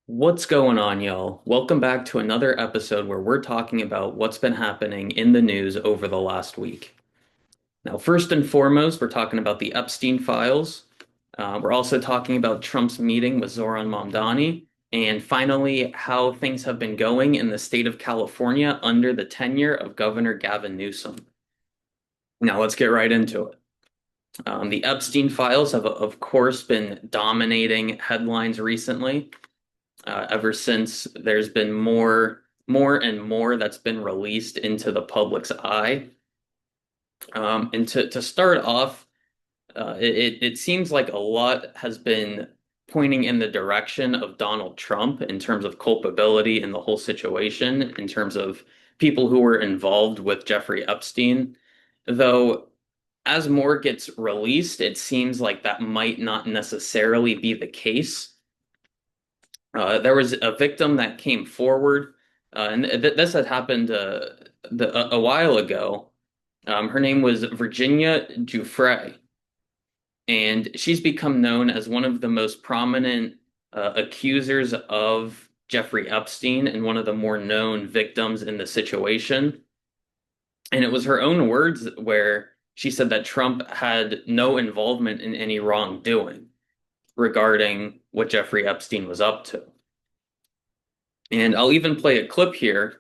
What's going on, y'all? Welcome back to another episode where we're talking about what's been happening in the news over the last week. Now, first and foremost, we're talking about the Epstein files. We're also talking about Trump's meeting with Zoran Mamdani, and finally, how things have been going in the state of California under the tenure of Governor Gavin Newsom. Now, let's get right into it. The Epstein files have, of course, been dominating headlines recently. Ever since there's been more and more that's been released into the public's eye. And to start off, it seems like a lot has been pointing in the direction of Donald Trump in terms of culpability in the whole situation, in terms of people who were involved with Jeffrey Epstein. Though, as more gets released, it seems like that might not necessarily be the case. There was a victim that came forward, and this had happened a while ago. Her name was Virginia Giuffre, and she's become known as one of the most prominent accusers of Jeffrey Epstein and one of the more known victims in the situation. And it was her own words where she said that Trump had no involvement in any wrongdoing regarding what Jeffrey Epstein was up to. And I'll even play a clip here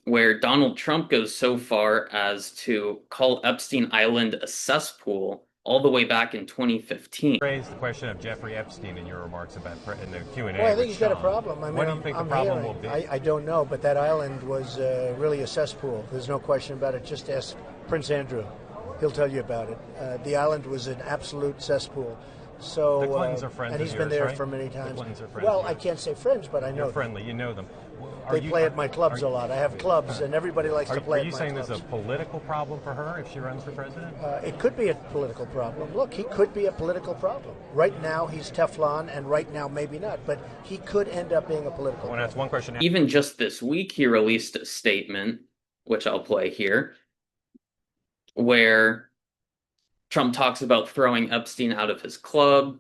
where Donald Trump goes so far as to call Epstein Island a cesspool all the way back in 2015. Raised the question of Jeffrey Epstein in your remarks about in the Q&A. Well, I think with he's got a Sean. problem. I mean, What do you think the problem will be? I don't know, but that island was really a cesspool. There's no question about it. Just ask Prince Andrew. He'll tell you about it. The island was an absolute cesspool. So, The Clintons are friends and he's of been yours, there right? for many The times. Clintons are friends Well, of I yours. can't say friends, but I know You're them. friendly. You know them. They play at my clubs a lot. I have clubs, and everybody likes to play Are you at my saying clubs. there's a political problem for her if she runs for president? It could be a political problem. Look, he could be a political problem. Right now, he's Teflon, and right now, maybe not. But he could end up being a political Well, that's one question. Even just this week, he released a statement, which I'll play here, where Trump talks about throwing Epstein out of his club,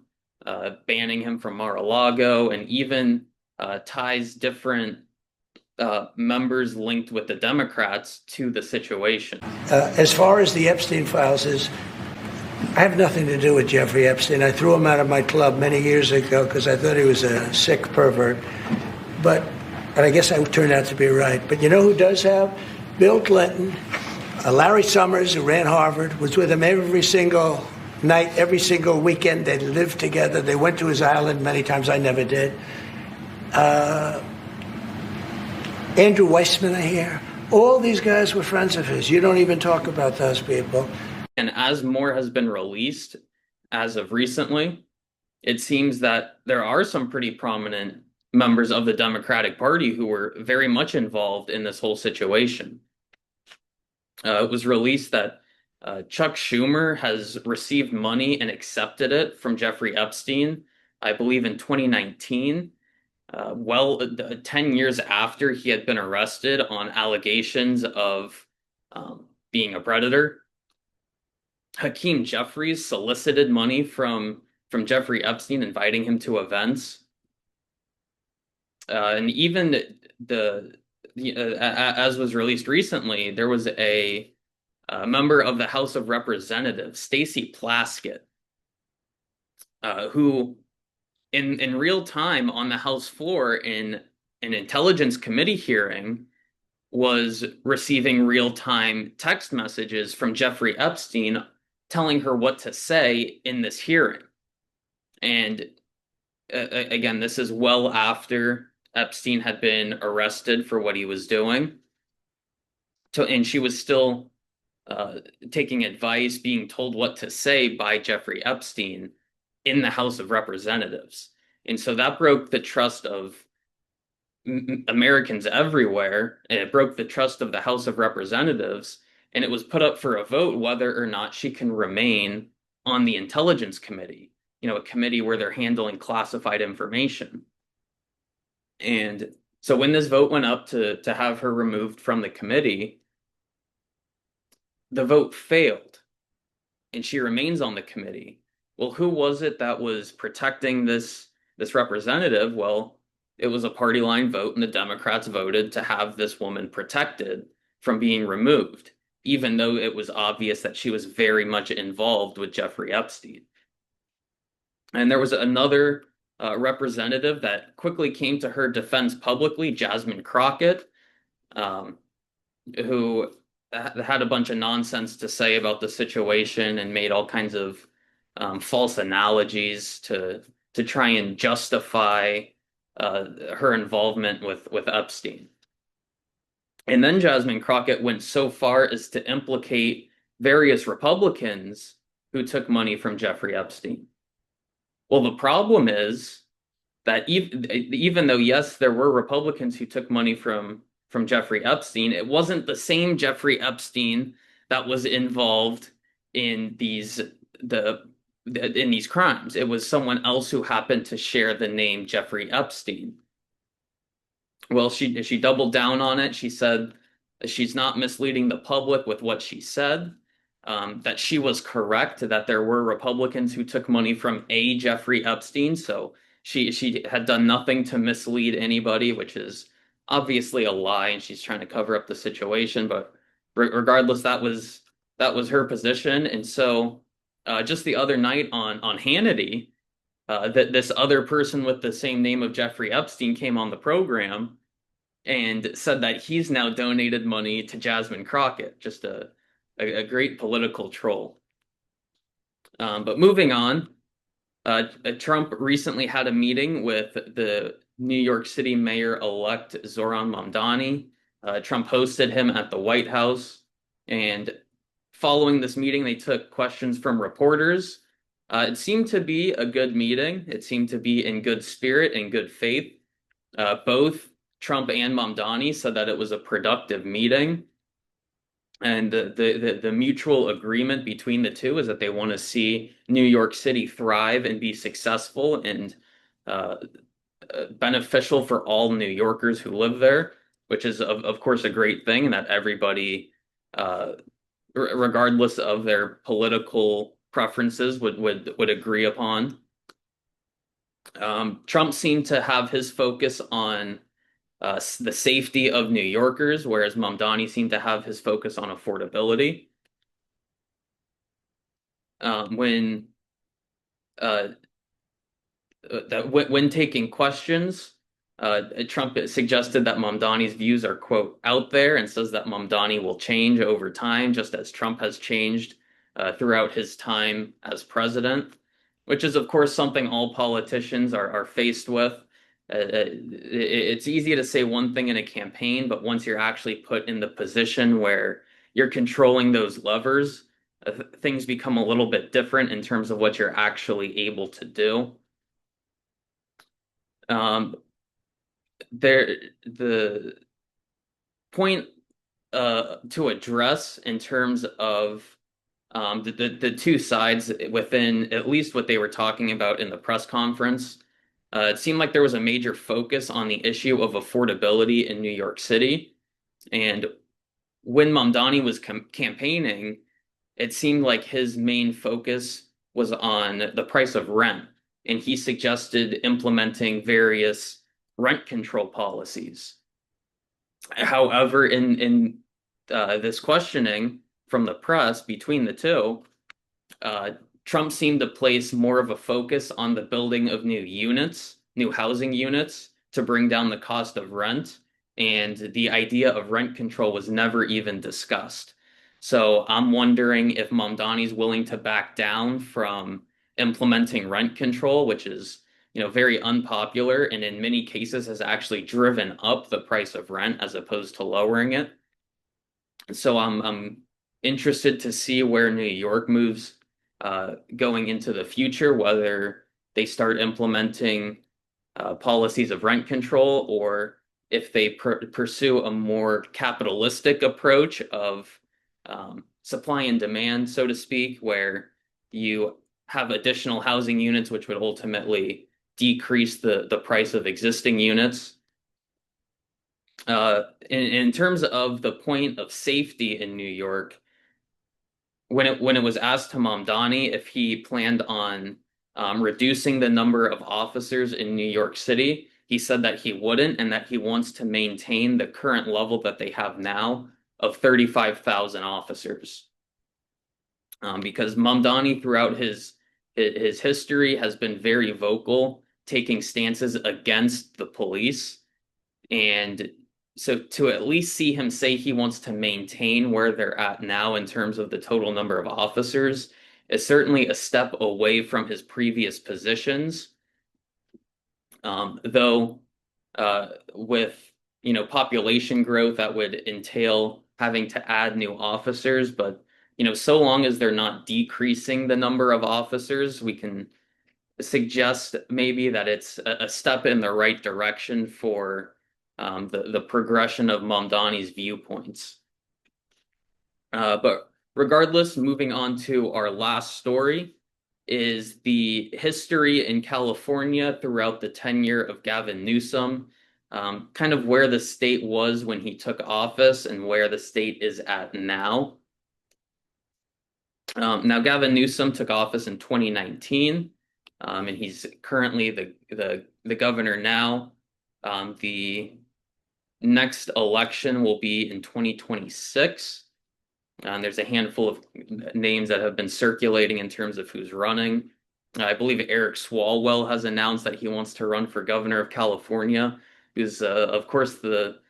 banning him from Mar-a-Lago, and even ties different members linked with the Democrats to the situation. As far as the Epstein files is, I have nothing to do with Jeffrey Epstein. I threw him out of my club many years ago because I thought he was a sick pervert. But I guess I turned out to be right. But you know who does have? Bill Clinton, Larry Summers, who ran Harvard, was with him every single night, every single weekend. They lived together. They went to his island many times. I never did. Andrew Weissman, I hear. All these guys were friends of his. You don't even talk about those people. And as more has been released as of recently, it seems that there are some pretty prominent members of the Democratic Party who were very much involved in this whole situation. It was released that Chuck Schumer has received money and accepted it from Jeffrey Epstein, I believe in 2019, 10 years after he had been arrested on allegations of being a predator. Hakeem Jeffries solicited money from Jeffrey Epstein, inviting him to events. And even as was released recently, there was a member of the House of Representatives, Stacey Plaskett, who in real time on the House floor in an Intelligence Committee hearing was receiving real-time text messages from Jeffrey Epstein telling her what to say in this hearing. And again, this is well after Epstein had been arrested for what he was doing. And she was still taking advice, being told what to say by Jeffrey Epstein in the House of Representatives. And so that broke the trust of Americans everywhere, and it broke the trust of the House of Representatives, and it was put up for a vote whether or not she can remain on the Intelligence Committee, a committee where they're handling classified information. And so when this vote went up to have her removed from the committee, the vote failed, and she remains on the committee. Well, who was it that was protecting this representative? Well, it was a party line vote, and the Democrats voted to have this woman protected from being removed, even though it was obvious that she was very much involved with Jeffrey Epstein. And there was another representative that quickly came to her defense publicly, Jasmine Crockett, um, who had a bunch of nonsense to say about the situation and made all kinds of false analogies to try and justify her involvement with Epstein. And then Jasmine Crockett went so far as to implicate various Republicans who took money from Jeffrey Epstein. Well, the problem is that even though, yes, there were Republicans who took money from Jeffrey Epstein, it wasn't the same Jeffrey Epstein that was involved in these crimes. It was someone else who happened to share the name Jeffrey Epstein. Well, she doubled down on it. She said she's not misleading the public with what she said, that she was correct, that there were Republicans who took money from a Jeffrey Epstein. So she had done nothing to mislead anybody, which is obviously a lie, and she's trying to cover up the situation. But regardless, that was her position. And so just the other night on Hannity, that this other person with the same name of Jeffrey Epstein came on the program and said that he's now donated money to Jasmine Crockett. Just a great political troll. But moving on, Trump recently had a meeting with the New York City Mayor-elect Zohran Mamdani. Trump hosted him at the White House, and following this meeting, they took questions from reporters. It seemed to be a good meeting. It seemed to be in good spirit and good faith. Both Trump and Mamdani said that it was a productive meeting. And the mutual agreement between the two is that they want to see New York City thrive and be successful and beneficial for all New Yorkers who live there, which is, of course, a great thing, and that everybody, regardless of their political preferences, would agree upon. Trump seemed to have his focus on the safety of New Yorkers, whereas Mamdani seemed to have his focus on affordability. When taking questions, Trump suggested that Mamdani's views are, quote, out there, and says that Mamdani will change over time, just as Trump has changed throughout his time as president, which is, of course, something all politicians are faced with. It's easy to say one thing in a campaign, but once you're actually put in the position where you're controlling those levers, things become a little bit different in terms of what you're actually able to do. The point to address in terms of the two sides within at least what they were talking about in the press conference, it seemed like there was a major focus on the issue of affordability in New York City. And when Mamdani was campaigning, it seemed like his main focus was on the price of rent. And he suggested implementing various rent control policies. However, in this questioning from the press between the two, Trump seemed to place more of a focus on the building of new housing units to bring down the cost of rent, and the idea of rent control was never even discussed. So I'm wondering if Mamdani's willing to back down from implementing rent control, which is, very unpopular and in many cases has actually driven up the price of rent as opposed to lowering it. So I'm interested to see where New York moves going into the future, whether they start implementing policies of rent control or if they pursue a more capitalistic approach of supply and demand, so to speak, where you have additional housing units, which would ultimately decrease the price of existing units. In terms of the point of safety in New York, when it was asked to Mamdani if he planned on reducing the number of officers in New York City, he said that he wouldn't, and that he wants to maintain the current level that they have now of 35,000 officers. Because Mamdani, throughout his history, has been very vocal, taking stances against the police. And so to at least see him say he wants to maintain where they're at now in terms of the total number of officers is certainly a step away from his previous positions. Though with population growth, that would entail having to add new officers, but so long as they're not decreasing the number of officers, we can suggest maybe that it's a step in the right direction for the progression of Mamdani's viewpoints. But regardless, moving on to our last story is the history in California throughout the tenure of Gavin Newsom, kind of where the state was when he took office and where the state is at now. Now, Gavin Newsom took office in 2019, and he's currently the governor now. The next election will be in 2026. There's a handful of names that have been circulating in terms of who's running. I believe Eric Swalwell has announced that he wants to run for governor of California, who's of course the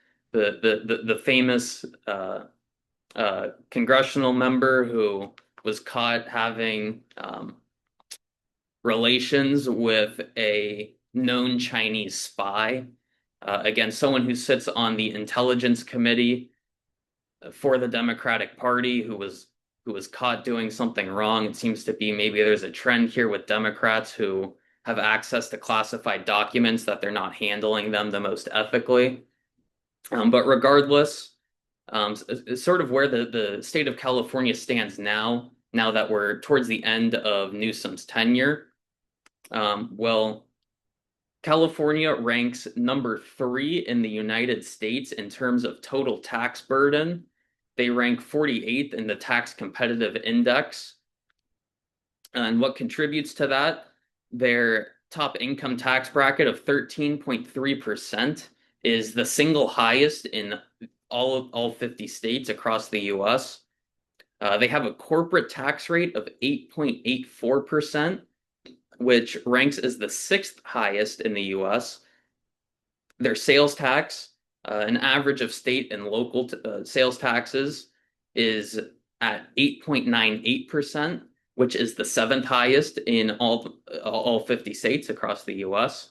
famous congressional member who was caught having relations with a known Chinese spy. Again, someone who sits on the Intelligence Committee for the Democratic Party who was caught doing something wrong. It seems to be maybe there's a trend here with Democrats who have access to classified documents that they're not handling them the most ethically. But regardless, sort of where the state of California stands now that we're towards the end of Newsom's tenure, well, California ranks number 3 in the United States in terms of total tax burden. They rank 48th in the Tax Competitive Index. And what contributes to that? Their top income tax bracket of 13.3% is the single highest in all 50 states across the US. They have a corporate tax rate of 8.84%, which ranks as the 6th highest in the US. Their sales tax, an average of state and local sales taxes, is at 8.98%, which is the 7th highest in all 50 states across the US.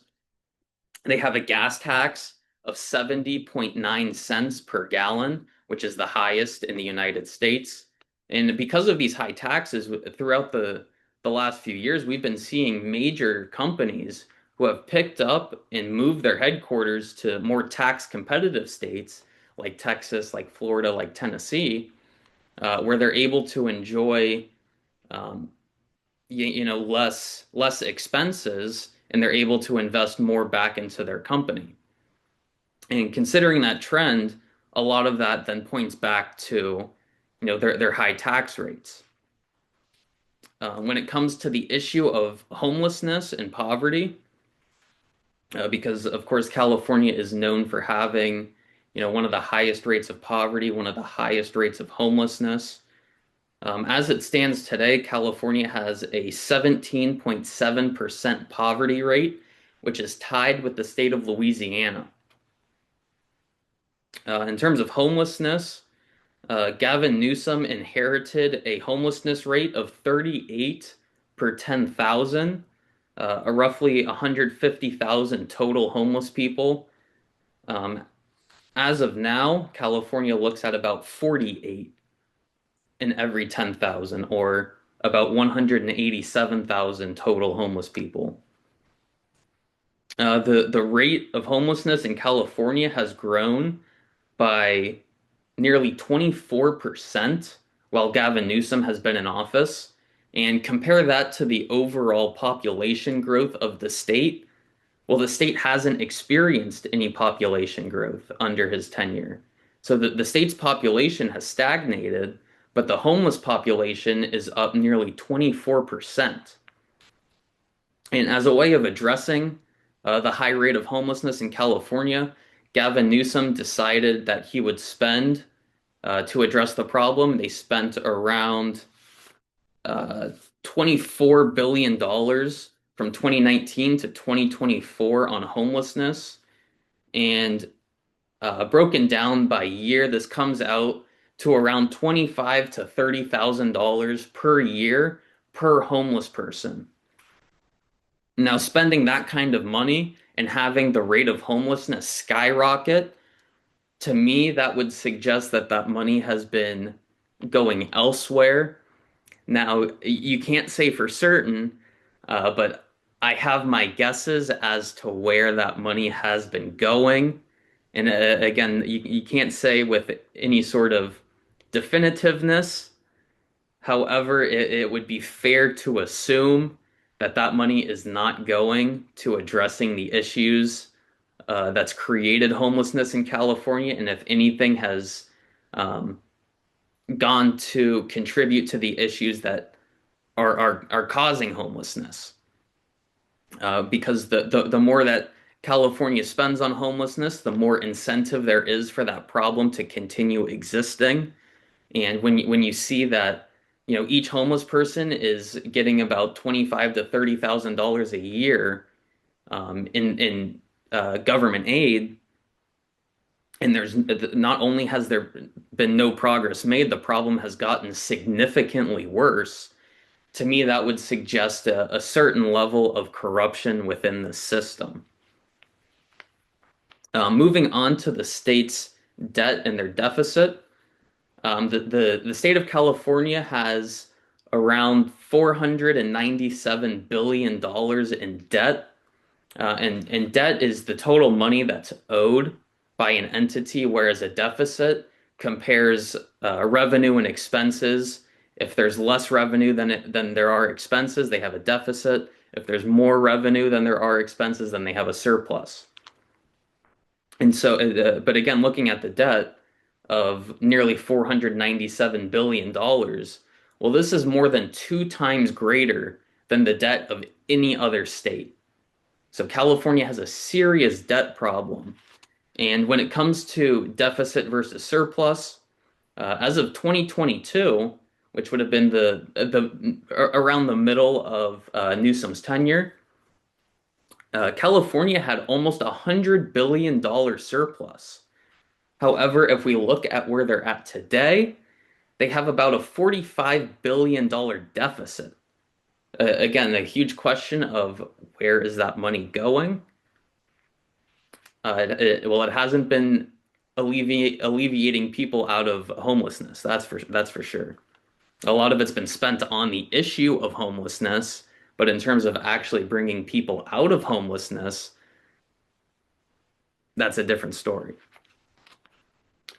They have a gas tax of 70.9 cents per gallon, which is the highest in the United States. And because of these high taxes, throughout the last few years, we've been seeing major companies who have picked up and moved their headquarters to more tax competitive states like Texas, like Florida, like Tennessee, where they're able to enjoy less expenses, and they're able to invest more back into their company. And considering that trend, a lot of that then points back to their high tax rates. When it comes to the issue of homelessness and poverty, because of course California is known for having one of the highest rates of poverty, one of the highest rates of homelessness. As it stands today, California has a 17.7% poverty rate, which is tied with the state of Louisiana. In terms of homelessness, Gavin Newsom inherited a homelessness rate of 38 per 10,000, a roughly 150,000 total homeless people. As of now, California looks at about 48 in every 10,000, or about 187,000 total homeless people. The rate of homelessness in California has grown by nearly 24% while Gavin Newsom has been in office. And compare that to the overall population growth of the state. Well, the state hasn't experienced any population growth under his tenure. So the state's population has stagnated, but the homeless population is up nearly 24%. And as a way of addressing the high rate of homelessness in California, Gavin Newsom decided that he would spend to address the problem. They spent around uh, $24 billion from 2019 to 2024 on homelessness. And broken down by year, this comes out to around $25,000 to $30,000 per year per homeless person. Now, spending that kind of money and having the rate of homelessness skyrocket, to me, that would suggest that that money has been going elsewhere. Now, you can't say for certain, but I have my guesses as to where that money has been going. And again, you can't say with any sort of definitiveness. However, it would be fair to assume that that money is not going to addressing the issues that's created homelessness in California, and if anything has um, gone to contribute to the issues that are causing homelessness. Because the more that California spends on homelessness, the more incentive there is for that problem to continue existing. And when you see that, each homeless person is getting about 25 to $30,000 a year in government aid, and there's not only has there been no progress made, the problem has gotten significantly worse. To me, that would suggest a certain level of corruption within the system. Moving on to the state's debt and their deficit, the state of California has around $497 billion in debt. And debt is the total money that's owed by an entity, whereas a deficit compares revenue and expenses. If there's less revenue than there are expenses, they have a deficit. If there's more revenue than there are expenses, then they have a surplus. And so, but again, looking at the debt of nearly $497 billion, well, this is more than 2 times greater than the debt of any other state. So California has a serious debt problem. And when it comes to deficit versus surplus, as of 2022, which would have been the around the middle of Newsom's tenure, California had almost $100 billion surplus. However, if we look at where they're at today, they have about a $45 billion deficit. Again, a huge question of where is that money going? It hasn't been alleviating people out of homelessness. That's for sure. A lot of it's been spent on the issue of homelessness, but in terms of actually bringing people out of homelessness, that's a different story.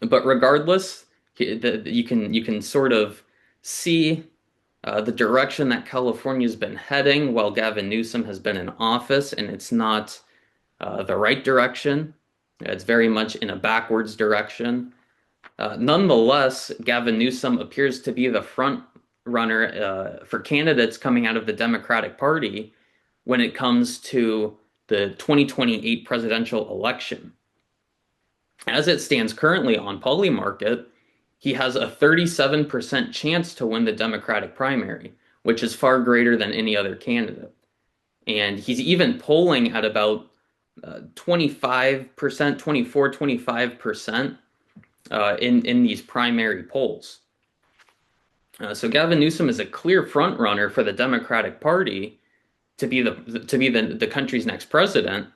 But regardless, you can sort of see the direction that California's been heading while Gavin Newsom has been in office, and it's not the right direction. It's very much in a backwards direction. Nonetheless, Gavin Newsom appears to be the front runner for candidates coming out of the Democratic Party when it comes to the 2028 presidential election. As it stands currently on Polymarket, he has a 37% chance to win the Democratic primary, which is far greater than any other candidate. And he's even polling at about 25%, 24, 25% in these primary polls. So Gavin Newsom is a clear front runner for the Democratic Party to be the country's next president.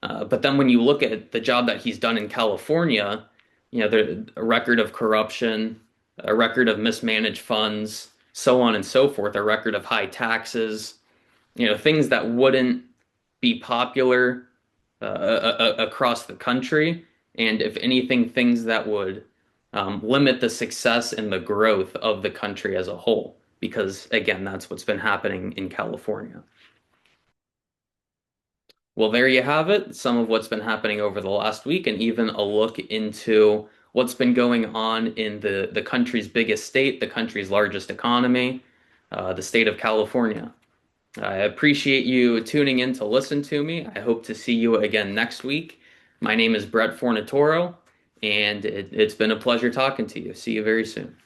But then when you look at the job that he's done in California, the a record of corruption, a record of mismanaged funds, so on and so forth, a record of high taxes, things that wouldn't be popular across the country, and if anything, things that would limit the success and the growth of the country as a whole, because again, that's what's been happening in California. Well, there you have it, some of what's been happening over the last week, and even a look into what's been going on in the country's biggest state, the country's largest economy, the state of California. I appreciate you tuning in to listen to me. I hope to see you again next week. My name is Brett Fornatoro, and it's been a pleasure talking to you. See you very soon.